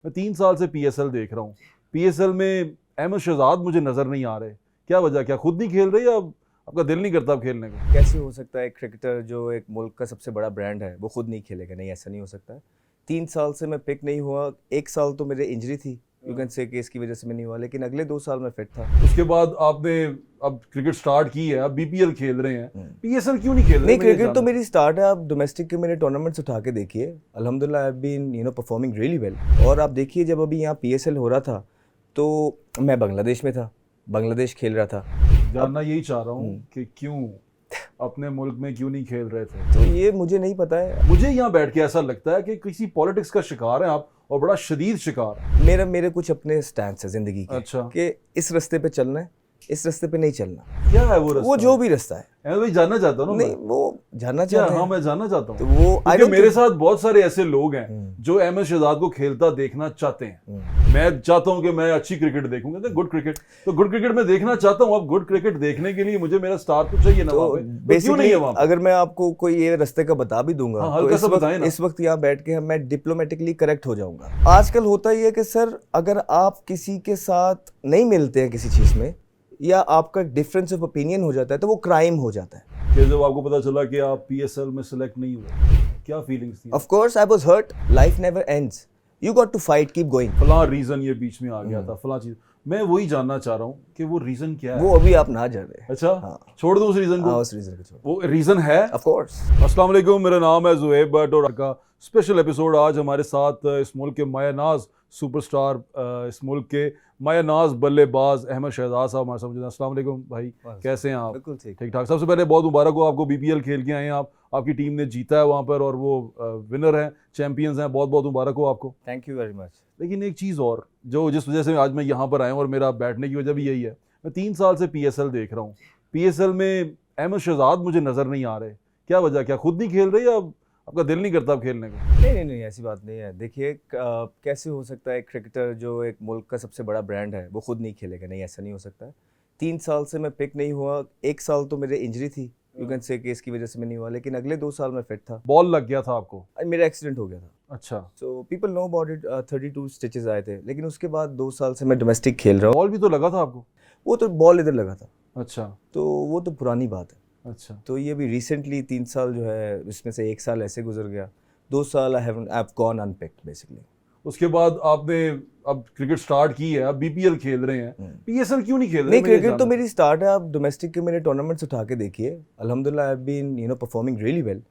मैं 3 साल से पीएसएल देख रहा हूँ। पीएसएल में अहमद शहजाद मुझे नजर नहीं आ रहे। क्या वजह, क्या खुद नहीं खेल रहे या आपका दिल नहीं करता अब खेलने को? कैसे हो सकता है एक क्रिकेटर जो एक मुल्क का सबसे बड़ा ब्रांड है वो खुद नहीं खेलेगा? नहीं, ऐसा नहीं हो सकता है। 3 साल से मैं पिक नहीं हुआ। 1 साल तो मेरे इंजरी थी, यू कैन से, कि इसकी वजह से मैं नहीं हुआ, लेकिन अगले 2 साल मैं फिट था। उसके बाद आपने अब क्रिकेट स्टार्ट की है, अब बीपीएल खेल रहे हैं, पीएसएल क्यों नहीं खेल रहे? नहीं, क्रिकेट तो मेरी स्टार्ट है। आप डोमेस्टिक के मेरे टूर्नामेंट्स उठा के देखिए, अल्हम्दुलिल्लाह I have been performing really well. और आप देखिए जब अभी यहाँ पीएसएल हो रहा था तो मैं बांग्लादेश में था, बांग्लादेश खेल रहा था। जानना यही चाह रहा हूँ कि क्यों अपने मुल्क में क्यों नहीं खेल रहे थे। तो ये मुझे नहीं पता है। मुझे यहाँ बैठ के ऐसा लगता है कि किसी पॉलिटिक्स का शिकार हैं आप, और बड़ा शदीद शिकार। मेरे कुछ अपने स्टैंड्स है जिंदगी के। अच्छा। कि इस रास्ते पे चलना है, इस रास्ते पे नहीं चलना। क्या है वो रास्ता? वो जो भी रास्ता है। भाई जानना चाहता हूँ ना नहीं, वो जानना क्या? चाहते हैं। हाँ, मैं जानना चाहता तो हूँ वो क्योंकि मेरे साथ बहुत सारे ऐसे लोग हैं जो अहमद शहजाद को खेलता देखना चाहते हैं। मैं चाहता हूँ कि मैं अच्छी क्रिकेट देखूंगा, गुड क्रिकेट, तो गुड क्रिकेट मैं देखना चाहता हूँ। अब गुड क्रिकेट देखने के लिए मुझे मेरा स्टार तो चाहिए ना। तो वहाँ पे तो क्यों बेसिकली नहीं है वहाँ पे? अगर मैं आपको कोई ये रास्ते का बता भी दूंगा हाँ, तो हल्का सा बताएं ना। इस वक्त यहाँ बैठ के मैं डिप्लोमेटिकली करेक्ट हो जाऊंगा। आजकल होता ही है कि सर अगर आप किसी के साथ नहीं मिलते हैं किसी चीज में, या आपका डिफरेंस ऑफ ओपिनियन हो जाता है, तो वो क्राइम हो जाता है। कि जब आपको पता चला कि आप पीएसएल में सिलेक्ट नहीं हुए, क्या फीलिंग्स थी? Of course I was hurt. Life never ends, you got to fight, keep going. फला रीजन ये बीच में आ गया था, फला चीज। मैं वही जानना चाह रहा हूँ कि वो रीजन क्या है। वो अभी आप ना जा रहे हैं। अच्छा, हाँ। छोड़ दो उस रीजन को। हाँ, उस रीजन को छोड़। वो रीजन है। Of course. अस्सलाम वालेकुम, मेरा नाम है ज़ुहैब भट्ट और का स्पेशल एपिसोड। आज हमारे साथ इस मुल्क के मायानाज सुपरस्टार, इस मुल्क के मायानाज बल्लेबाज अहमद शहजाद साहब हमारे साथ मौजूद हैं। अस्सलाम वालेकुम भाई, कैसे हैं आप? बिल्कुल ठीक। ठीक ठाक। सबसे पहले बहुत मुबारक हो आपको, बीपीएल खेल के आए हैं आप, आपकी टीम ने जीता है वहाँ पर और वो विनर हैं, चैंपियंस हैं। बहुत बहुत मुबारक हो आपको। Thank you very much. लेकिन एक चीज़ और, जो जिस वजह से आज मैं यहाँ पर आया हूँ और मेरा बैठने की वजह भी यही है, मैं 3 साल से पीएसएल देख रहा हूँ। पीएसएल में अहमद शहजाद मुझे नज़र नहीं आ रहे। क्या वजह, क्या खुद नहीं खेल रहे या आपका दिल नहीं करता अब खेलने को? नहीं, ऐसी बात नहीं है। देखिए कैसे हो सकता है एक क्रिकेटर जो एक मुल्क का सबसे बड़ा ब्रांड है वो खुद नहीं खेलेगा? नहीं, ऐसा नहीं हो सकता है। 3 साल से मैं पिक नहीं हुआ। 1 साल तो मेरे इंजरी थी, यू कैन से, कि इसकी वजह से मैं नहीं हुआ, लेकिन अगले 2 साल मैं फिट था। बॉल लग गया था आपको? मेरा एक्सीडेंट हो गया था। अच्छा। So people know about it. 32 stitches आए थे, लेकिन उसके बाद 2 साल से मैं डोमेस्टिक खेल रहा हूँ। बॉल भी तो लगा था आपको? वो तो बॉल इधर लगा था। अच्छा। तो वो तो पुरानी बात है। अच्छा। तो ये भी रिसेंटली 3 साल जो है, इसमें से 1 साल ऐसे गुजर गया, 2 साल आई हैव गॉन अनपिक्ड बेसिकली। उसके बाद आपने अब क्रिकेट स्टार्ट की है, अब बीपीएल खेल रहे हैं, पीएसएल क्यों नहीं खेल रहे? नहीं, क्रिकेट तो मेरी स्टार्ट है। आप डोमेस्टिक के मेरे टूर्नामेंट्स उठा के देखिए, अल्हम्दुलिल्लाह I have been performing really well.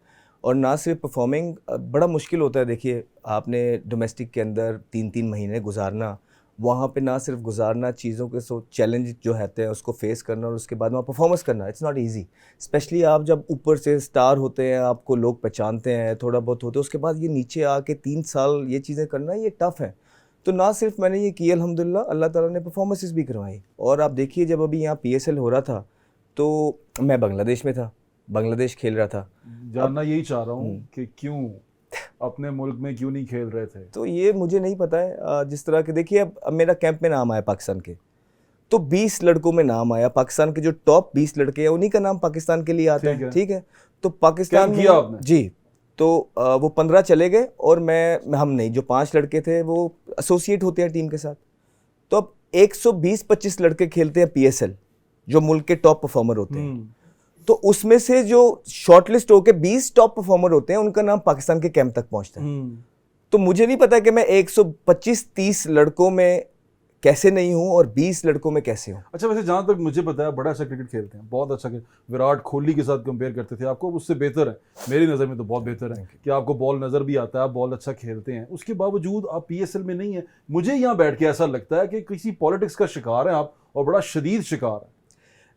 और ना सिर्फ परफॉर्मिंग, बड़ा मुश्किल होता है। देखिए आपने डोमेस्टिक के अंदर 3-3 महीने गुजारना, वहाँ पे ना सिर्फ गुजारना, चीज़ों के चैलेंज जो रहते हैं उसको फेस करना, और उसके बाद वहाँ परफॉर्मेंस करना, इट्स नॉट इजी। स्पेशली आप जब ऊपर से स्टार होते हैं, आपको लोग पहचानते हैं, थोड़ा बहुत होते हैं, उसके बाद ये नीचे आके 3 साल ये चीज़ें करना, ये टफ़ है। तो ना सिर्फ मैंने ये किया, अल्हम्दुलिल्लाह अल्लाह ताला ने परफॉर्मेंसेस भी करवाई। और आप देखिए जब अभी यहाँ पीएसएल हो रहा था तो मैं बांग्लादेश में था, बांग्लादेश खेल रहा था। जानना यही चाह रहा हूँ कि क्यों अपने मुल्क में क्यों नहीं खेल रहे थे? तो ये मुझे नहीं पता है। जिस तरह के देखिए, अब मेरा कैंप में नाम आया पाकिस्तान के, तो 20 लड़कों में नाम आया पाकिस्तान के, जो टॉप 20 लड़के हैं उन्हीं का नाम पाकिस्तान के लिए आता है। ठीक है, तो पाकिस्तान किया आपने? जी। तो वो 15 चले गए और हम नहीं, जो 5 लड़के थे वो एसोसिएट होते हैं टीम के साथ। तो अब 120-25 लड़के खेलते हैं पीएसएल, जो मुल्क के टॉप परफॉर्मर होते हैं। तो उसमें से जो शॉर्टलिस्ट होके 20 टॉप परफॉर्मर होते हैं, उनका नाम पाकिस्तान के कैंप तक पहुंचता है। तो मुझे नहीं पता कि मैं 125-30 लड़कों में कैसे नहीं हूं और 20 लड़कों में कैसे हूं। अच्छा, वैसे जहां तक मुझे पता है बड़ा अच्छा क्रिकेट खेलते हैं, बहुत अच्छा विराट कोहली के साथ कंपेयर करते थे आपको, उससे बेहतर है मेरी नज़र में, तो बहुत बेहतर है कि आपको बॉल नज़र भी आता है, आप बॉल अच्छा खेलते हैं, उसके बावजूद आप पीएसएल में नहीं है। मुझे यहाँ बैठ के ऐसा लगता है कि किसी पॉलिटिक्स का शिकार है आप, और बड़ा शदीद शिकार है।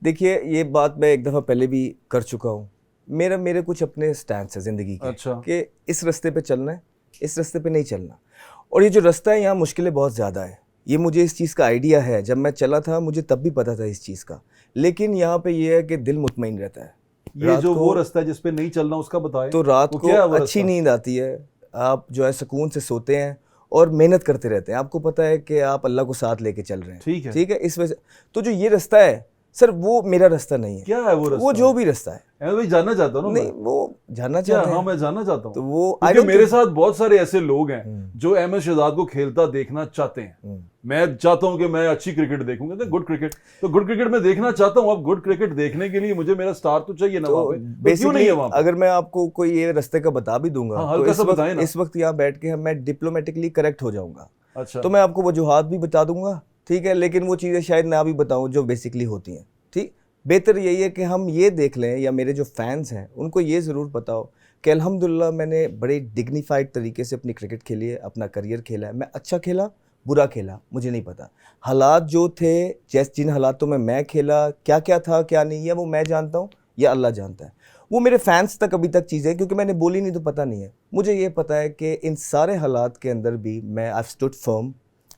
देखिए ये बात मैं एक दफ़ा पहले भी कर चुका हूँ। मेरे कुछ अपने स्टैंड्स है ज़िंदगी के। अच्छा। कि इस रास्ते पे चलना है, इस रास्ते पे नहीं चलना। और ये जो रास्ता है यहाँ मुश्किलें बहुत ज़्यादा है, ये मुझे इस चीज़ का आइडिया है। जब मैं चला था मुझे तब भी पता था इस चीज़ का, लेकिन यहाँ पे ये है कि दिल मुतमईन रहता है। ये जो वो रास्ता है जिस पे नहीं चलना, उसका बताएं। तो रात को अच्छी नींद आती है, आप जो है सुकून से सोते हैं और मेहनत करते रहते हैं। आपको पता है कि आप अल्लाह को साथ लेके चल रहे हैं। ठीक है, ठीक है। इस वजह तो जो ये रास्ता है सर वो मेरा रास्ता नहीं है। क्या है वो रास्ता? वो जो भी रास्ता है, मैं भाई जानना चाहता हूँ ना। नहीं वो जानना क्या? चाहते हाँ हैं मैं जानना चाहता हूँ। तो वो क्योंकि मेरे साथ बहुत सारे ऐसे लोग हैं जो MS शहजाद को खेलता देखना चाहते हैं। मैं चाहता हूँ कि मैं अच्छी क्रिकेट देखूंगा, तो गुड क्रिकेट, तो गुड क्रिकेट मैं देखना चाहता हूँ। अब गुड क्रिकेट देखने के लिए मुझे मेरा स्टार तो चाहिए ना तो वहाँ पे, तो क्यों बेसिकली नहीं है वहाँ पे? अगर मैं आपको कोई ये रास्ते का बता भी दूंगा हाँ, तो हल्का सा बताएं ना। इस वक्त यहाँ बैठ के मैं डिप्लोमेटिकली करेक्ट हो जाऊंगा। अच्छा, तो मैं आपको वजूहात भी बता दूंगा, ठीक है, लेकिन वो चीज़ें शायद ना भी बताऊं जो बेसिकली होती हैं। ठीक, बेहतर यही है कि हम ये देख लें, या मेरे जो फैंस हैं उनको ये ज़रूर पता हो कि अल्हम्दुलिल्लाह मैंने बड़े डिग्निफाइड तरीके से अपनी क्रिकेट खेली है, अपना करियर खेला है। मैं अच्छा खेला, बुरा खेला, मुझे नहीं पता। हालात जो थे, जिन हालातों में मैं खेला, क्या क्या था क्या नहीं है, वो मैं जानता हूँ या अल्लाह जानता है। वो मेरे फैंस तक अभी तक चीज़ें, क्योंकि मैंने बोली नहीं तो पता नहीं है। मुझे ये पता है कि इन सारे हालात के अंदर भी मैं आई स्टूड फर्म,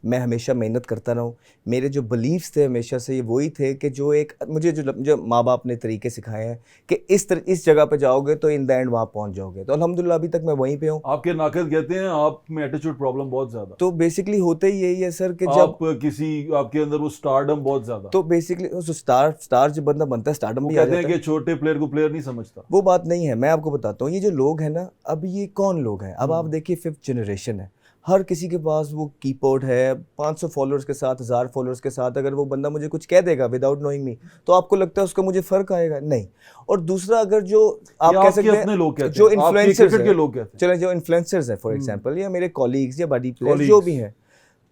मैं हमेशा मेहनत करता रहा हूँ। मेरे जो बिलीव्स थे हमेशा से ये वही थे कि जो एक मुझे जो माँ बाप ने तरीके सिखाए हैं कि इस जगह पे जाओगे तो इन द एंड वहाँ पहुँच जाओगे। तो अल्हम्दुलिल्लाह अभी तक मैं वहीं पे हूँ। आपके नाकद कहते हैं आप में एटीट्यूड प्रॉब्लम बहुत ज्यादा, तो बेसिकली होते ही यही है सर कि जब आप किसी, आपके अंदर वो स्टारडम बहुत ज्यादा। तो बेसिकली स्टार जब बंदा बनता है स्टारडम वो भी आ कहते जाता हैं है। कि छोटे प्लेयर को प्लेयर नहीं समझता। वो बात नहीं है, मैं आपको बताता हूँ। ये जो लोग हैं ना, अब ये कौन लोग हैं? अब आप देखिए 5th जनरेशन है, हर किसी के पास वो कीबोर्ड है, 500 फॉलोअर्स के साथ, 1000 फॉलोअर्स के साथ। अगर वो बंदा मुझे कुछ कह देगा विदाउट नोइंग मी, तो आपको लगता है उसका मुझे फ़र्क आएगा? नहीं। और दूसरा, अगर जो आप कह सकते अपने लोग कहते हैं जो हैं, आपके इन्फ्लुएंसर्स क्रिकेट के हैं, लोग कहते हैं। चलें जो इन्फ्लुएंसर्स हैं फॉर एग्जांपल, या मेरे कॉलीग्स या बॉडी प्लेयर्स जो Colleagues। भी हैं,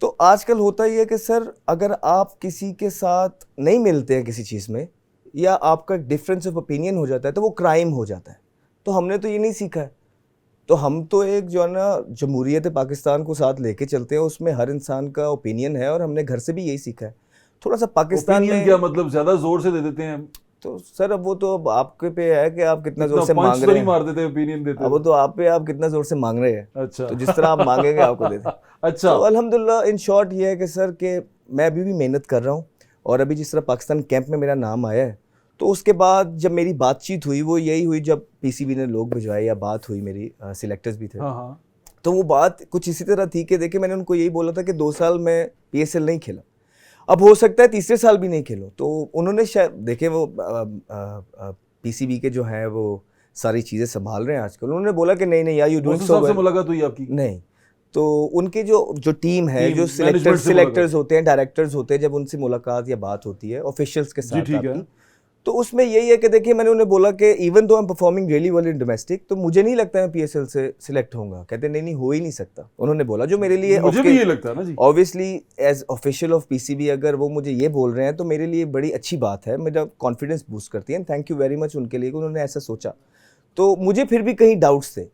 तो आजकल होता ही है कि सर अगर आप किसी के साथ नहीं मिलते हैं किसी चीज़ में, या आपका डिफरेंस ऑफ ओपिनियन हो जाता है, तो वो क्राइम हो जाता है। तो हमने तो ये नहीं सीखा है। तो हम तो एक जो है ना जमहूरियत पाकिस्तान को साथ लेके चलते हैं, उसमें हर इंसान का ओपिनियन है, और हमने घर से भी यही सीखा है। थोड़ा सा पाकिस्तान ओपिनियन में क्या मतलब, ज्यादा जोर से दे देते हैं? तो सर अब वो तो अब आपके पे है कि आप कितना जोर इतना से पंच मांग तो रहे नहीं हैं। मार देते ओपिनियन देते अब वो हुए? तो आप पे, आप कितना जोर से मांग रहे हैं। अच्छा। तो जिस तरह आप मांगेंगे आपको दे दें। अच्छा। तो अल्हम्दुलिल्लाह इन शॉर्ट ये है कि सर कि मैं अभी भी मेहनत कर रहा हूँ, और अभी जिस तरह पाकिस्तान कैंप में मेरा नाम आया है, तो उसके बाद जब मेरी बातचीत हुई वो यही हुई, जब PCB ने लोग भिजवाए या बात हुई, मेरी सिलेक्टर्स भी थे, हाँ हाँ। तो वो बात कुछ इसी तरह थी कि देखिए मैंने उनको यही बोला था कि 2 साल मैं PSL नहीं खेला, अब हो सकता है तीसरे साल भी नहीं खेलो। तो उन्होंने शायद देखे वो PCB के जो हैं वो सारी चीज़ें संभाल रहे हैं आजकल, उन्होंने बोला कि नहीं नहीं यार, यू डूइंग सो साहब से वेल। मुलाकात हुई आपकी? नहीं, तो उनकी जो टीम है, टीम, जो मैनेजमेंट से सिलेक्टर्स होते हैं, डायरेक्टर्स होते हैं, जब उनसे मुलाकात या बात होती है ऑफिशियल्स के जी साथ ठीक है। आपकी, तो उसमें यही है कि देखिए मैंने उन्हें बोला कि even though I am performing really well in domestic, तो मुझे नहीं लगता मैं PSL से सिलेक्ट होऊंगा। कहते नहीं नहीं, हो ही नहीं सकता। उन्होंने बोला जो मेरे लिए, मुझे भी ये लगता है ना जी। Obviously as official of PCB अगर वो मुझे ये बोल रहे हैं तो मेरे लिए बड़ी अच्छी बात है, मेरा कॉन्फिडेंस बूस्ट करती है। थैंक यू वेरी मच उनके लिए कि उन्होंने ऐसा सोचा। तो मुझे फिर भी कहीं डाउट्स थे,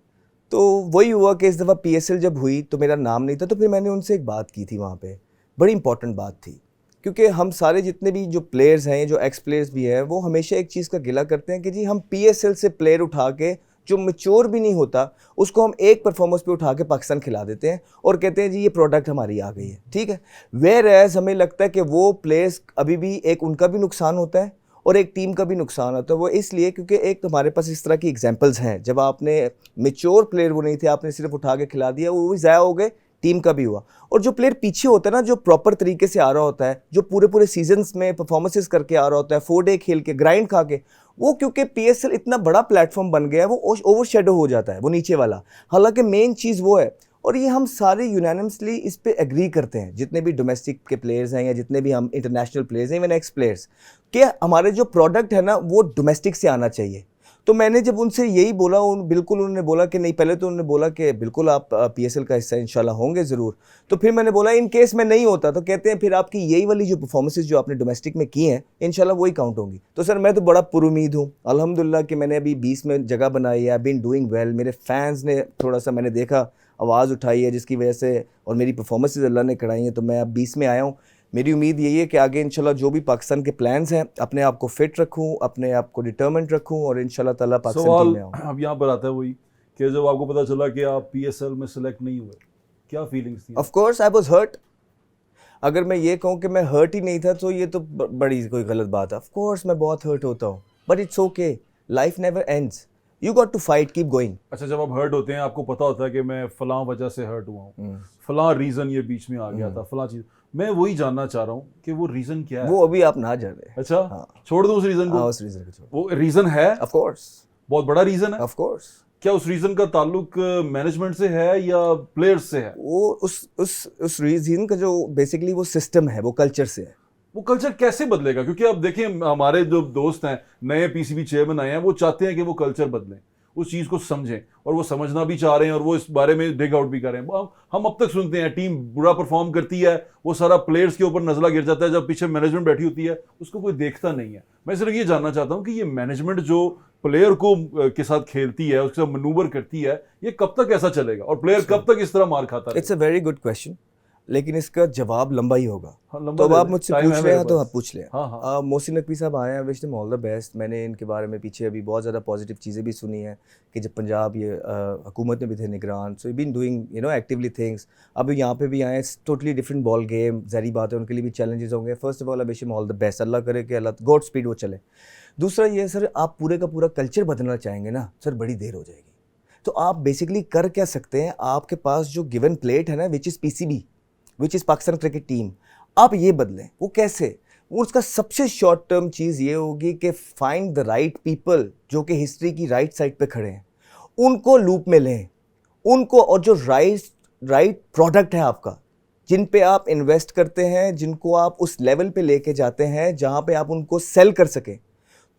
तो वही हुआ कि इस दफ़ा PSL जब हुई तो मेरा नाम नहीं था, तो फिर मैंने उनसे एक बात की थी वहाँ पे, बड़ी इंपॉर्टेंट बात थी, क्योंकि हम सारे जितने भी जो प्लेयर्स हैं, जो एक्स प्लेयर्स भी हैं, वो हमेशा एक चीज़ का गिला करते हैं कि जी हम PSL से प्लेयर उठा के जो मैच्योर भी नहीं होता उसको हम एक परफॉर्मेंस पे उठा के पाकिस्तान खिला देते हैं और कहते हैं जी ये प्रोडक्ट हमारी आ गई है, ठीक है। वेयर एज हमें लगता है कि वो प्लेयर्स अभी भी, एक उनका भी नुकसान होता है और एक टीम का भी नुकसान होता है। वो इसलिए क्योंकि एक तो हमारे पास इस तरह की एग्जांपल्स हैं, जब आपने मैच्योर प्लेयर वो नहीं थे, आपने सिर्फ उठा के खिला दिया, वो भी ज़ाया हो गए, टीम का भी हुआ। और जो प्लेयर पीछे होता है ना, जो प्रॉपर तरीके से आ रहा होता है, जो पूरे सीजन्स में परफॉर्मेंसेस करके आ रहा होता है, 4 डे खेल के, ग्राइंड खा के, वो क्योंकि PSL इतना बड़ा प्लेटफॉर्म बन गया है, वो ओवरशैडो हो जाता है वो नीचे वाला। हालांकि मेन चीज़ वो है, और ये हम सारे यूनानिमसली इस पे एग्री करते हैं, जितने भी डोमेस्टिक के प्लेयर्स हैं या जितने भी हम इंटरनेशनल प्लेयर्स हैं, इवन एक्स प्लेयर्स, कि हमारे जो प्रोडक्ट है ना वो डोमेस्टिक से आना चाहिए। तो मैंने जब उनसे यही बोला, बिल्कुल उन्होंने बोला कि नहीं, पहले तो उन्होंने बोला कि बिल्कुल आप PSL का हिस्सा इंशाल्लाह होंगे ज़रूर। तो फिर मैंने बोला इन केस में नहीं होता तो कहते हैं फिर आपकी यही वाली जो परफॉर्मेंसेस जो आपने डोमेस्टिक में की हैं इंशाल्लाह वही काउंट होंगी। तो सर मैं तो बड़ा पुरुमीद हूँ अल्हम्दुलिल्लाह कि मैंने अभी 20 में जगह बनाई है, आई बीन डूइंग वेल। मेरे फैंस ने थोड़ा सा, मैंने देखा, आवाज़ उठाई है जिसकी वजह से, और मेरी परफॉर्मेंसेज अल्लाह ने कराई हैं, तो मैं अब 20 में आया हूँ। मेरी उम्मीद यही है कि आगे इंशाल्लाह जो भी पाकिस्तान के प्लान्स हैं, अपने आप को फिट रखूं, अपने आप को डिटर्मिन्ड रखूं, और इंशाल्लाह ताला पाकिस्तान टीम में आऊं। अब यहाँ पर आता है वही कि जब आपको पता चला कि आप PSL में सिलेक्ट नहीं हुए, क्या फीलिंग्स थी? Of course I was hurt. अगर मैं ये कहूँ कि मैं हर्ट ही नहीं था तो ये तो बड़ी कोई गलत बात है। ऑफ कोर्स मैं बहुत हर्ट होता हूँ, but it's okay, life never ends. You got to fight, keep going. अच्छा, जब आप हर्ट होते हैं आपको पता होता है कि मैं फलां वजह से हर्ट हुआ हूँ, फलां रीजन ये बीच में आ गया था, फलां चीज, मैं वही जानना चाह रहा हूँ कि वो रीजन क्या है। वो अभी आप ना जाने। अच्छा, हाँ। छोड़ दो उस रीजन को। उस रीजन को छोड़। वो रीजन है, ऑफ कोर्स, बहुत बड़ा रीजन है। Of course. क्या उस रीजन का ताल्लुक मैनेजमेंट से है या प्लेयर्स से है? वो उस रीजन का जो बेसिकली वो सिस्टम है, वो कल्चर से है। वो कल्चर कैसे बदलेगा? क्योंकि आप देखें, हमारे जो दोस्त हैं, नए पीसीबी चेयरमैन आए हैं, वो चाहते हैं कि वो कल्चर बदलें, उस चीज को समझें, और वो समझना भी चाह रहे हैं और वो इस बारे में डिग आउट भी कर रहे हैं। हम अब तक सुनते हैं टीम बुरा परफॉर्म करती है, वो सारा प्लेयर्स के ऊपर नजला गिर जाता है, जब पीछे मैनेजमेंट बैठी होती है उसको कोई देखता नहीं है। मैं सिर्फ ये जानना चाहता हूं कि ये मैनेजमेंट जो प्लेयर को के साथ खेलती है, उसके साथ मनूवर करती है, ये कब तक ऐसा चलेगा और प्लेयर कब तक इस तरह मार खाता है? It's a very good question, लेकिन इसका जवाब लंबा ही होगा। हाँ, लंबा तो अब दे आप दें। मुझसे टाइम पूछ है रहे हैं मेरे तो पास। आप पूछ लें। हाँ। मोहसिन नकवी साहब आए हैं, wish them all the best. मैंने इनके बारे में पीछे अभी बहुत ज़्यादा पॉजिटिव चीज़ें भी सुनी हैं कि जब पंजाब ये हुकूमत में भी थे निगरान, सो बीन डूइंग एक्टिवली थिंग्स। अब यहाँ पे भी आए, टोटली डिफरेंट बॉल गेम, ज़ाहिर बात है उनके लिए भी चैलेंजेस होंगे। First of all I wish him all the best, अल्लाह करे कि अल्लाह गॉड स्पीड वो चले। दूसरा ये सर, आप पूरे का पूरा कल्चर बदलना चाहेंगे ना सर, बड़ी देर हो जाएगी। तो आप बेसिकली कर क्या सकते हैं, आपके पास जो गिवन प्लेट है ना, which is PCB, which is Pakistan cricket team, आप ये बदलें। वो कैसे? वो उसका सबसे शॉर्ट टर्म चीज़ ये होगी कि फाइंड द राइट पीपल जो कि हिस्ट्री की राइट साइड पे खड़े हैं, उनको लूप में लें, उनको, और जो राइट प्रोडक्ट है आपका, जिन पे आप इन्वेस्ट करते हैं, जिनको आप उस लेवल पे लेके जाते हैं जहाँ पे आप उनको सेल कर सकें।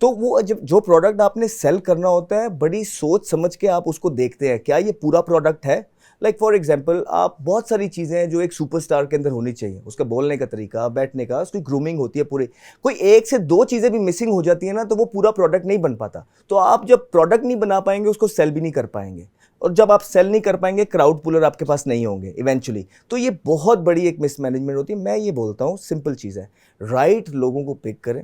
तो वो जब जो प्रोडक्ट आपने सेल करना होता है, बड़ी सोच समझ के आप उसको देखते हैं, क्या ये पूरा प्रोडक्ट है। लाइक फॉर एग्जांपल, आप बहुत सारी चीज़ें हैं जो एक सुपरस्टार के अंदर होनी चाहिए, उसका बोलने का तरीका, बैठने का, उसकी ग्रूमिंग होती है पूरी। कोई एक से दो चीज़ें भी मिसिंग हो जाती है ना, तो वो पूरा प्रोडक्ट नहीं बन पाता। तो आप जब प्रोडक्ट नहीं बना पाएंगे, उसको सेल भी नहीं कर पाएंगे, और जब आप सेल नहीं कर पाएंगे, क्राउड पुलर आपके पास नहीं होंगे इवेंचुअली। तो ये बहुत बड़ी एक मिसमैनेजमेंट होती है। मैं ये बोलता हूँ, सिंपल चीज़ है, राइट लोगों को पिक करें,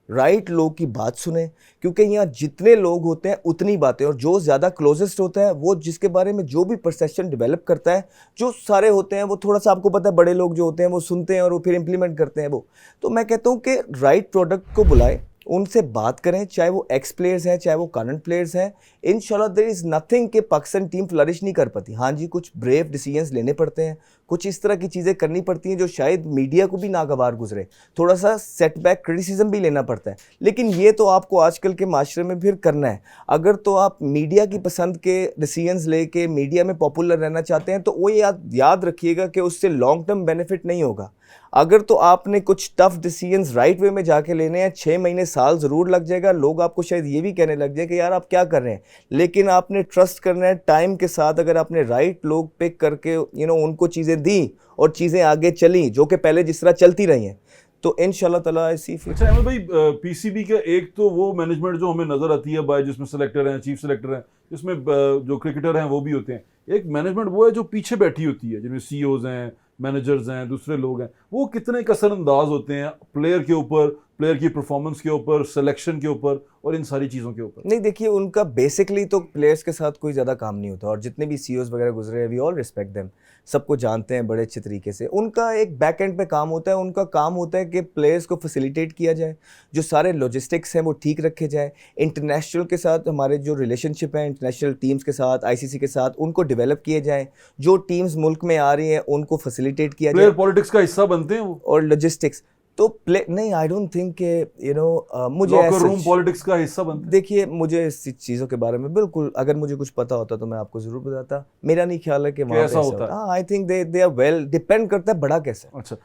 राइट लोग की बात सुने, क्योंकि यहाँ जितने लोग होते हैं उतनी बातें, और जो ज़्यादा क्लोजेस्ट होता है, वो जिसके बारे में जो भी परसेप्शन डेवलप करता है, जो सारे होते हैं वो थोड़ा सा, आपको पता है, बड़े लोग जो होते हैं वो सुनते हैं और वो फिर इंप्लीमेंट करते हैं वो। तो मैं कहता हूँ कि राइट प्रोडक्ट को बुलाएं, उनसे बात करें, चाहे वो एक्स प्लेयर्स हैं, चाहे वो करंट प्लेयर्स हैं। इंशाल्लाह देयर इज़ नथिंग कि पाकिस्तान टीम फ्लरिश नहीं कर पाती। हाँ जी, कुछ ब्रेव डिसीजंस लेने पड़ते हैं, कुछ इस तरह की चीज़ें करनी पड़ती हैं जो शायद मीडिया को भी नागवार गुजरे, थोड़ा सा सेटबैक क्रिटिसिज्म भी लेना पड़ता है। लेकिन ये तो आपको आजकल के माशरे में फिर करना है। अगर तो आप मीडिया की पसंद के डिसीजंस लेके मीडिया में पॉपुलर रहना चाहते हैं, तो वो याद रखिएगा कि उससे लॉन्ग टर्म बेनिफिट नहीं होगा। अगर तो आपने कुछ टफ डिसीजंस राइट वे में जाके लेने हैं, 6 महीने साल ज़रूर लग जाएगा, लोग आपको शायद ये भी कहने लग जाए कि यार आप क्या कर रहे हैं, लेकिन आपने ट्रस्ट करना है टाइम के साथ। अगर आपने राइट लोग पिक करके उनको चीज़ें दी और चीज़ें आगे चली जो कि पहले जिस तरह चलती रही हैं, तो इंशाल्लाह ताला ऐसी। अच्छा अहमद भाई, पीसीबी का एक तो वो मैनेजमेंट जो हमें नजर आती है बाय, जिसमें सेलेक्टर हैं, चीफ सेलेक्टर हैं, जिसमें जो क्रिकेटर हैं वो भी होते हैं। एक मैनेजमेंट वो है जो पीछे बैठी होती है, जिनमें सीईओज हैं, मैनेजर्स हैं, दूसरे लोग हैं। वो कितने कसरअंदाज होते हैं प्लेयर के ऊपर, प्लेयर की परफॉर्मेंस के ऊपर, सिलेक्शन के ऊपर और इन सारी चीज़ों के ऊपर। नहीं देखिए, उनका बेसिकली तो प्लेयर्स के साथ कोई ज़्यादा काम नहीं होता, और जितने भी सीईओज वगैरह गुजरे हैं, वी ऑल रिस्पेक्ट देम, सबको जानते हैं बड़े अच्छे तरीके से। उनका एक बैक एंड पे काम होता है, उनका काम होता है कि प्लेयर्स को फैसिलिटेट किया जाए, जो सारे लॉजिस्टिक्स हैं वो ठीक रखे जाए, इंटरनेशनल के साथ हमारे जो रिलेशनशिप है इंटरनेशनल टीम्स के साथ, आईसीसी के साथ, उनको डेवलप किए जाए, जो टीम्स मुल्क में आ रही हैं उनको फैसिलिटेट किया जाए। प्लेयर पॉलिटिक्स का हिस्सा बनते हैं वो, और लॉजिस्टिक्स तो नहीं, आई डोंट थिंक के मुझे लॉकर रूम पॉलिटिक्स का हिस्सा बनते हैं। देखिए, मुझे इस चीज़ों के बारे में बिल्कुल, अगर मुझे कुछ पता होता तो मैं आपको ज़रूर बताता। मेरा नहीं ख्याल है कि वहाँ पे ऐसा होता है। I think they are well, depend करता है बड़ा कैसा। अच्छा,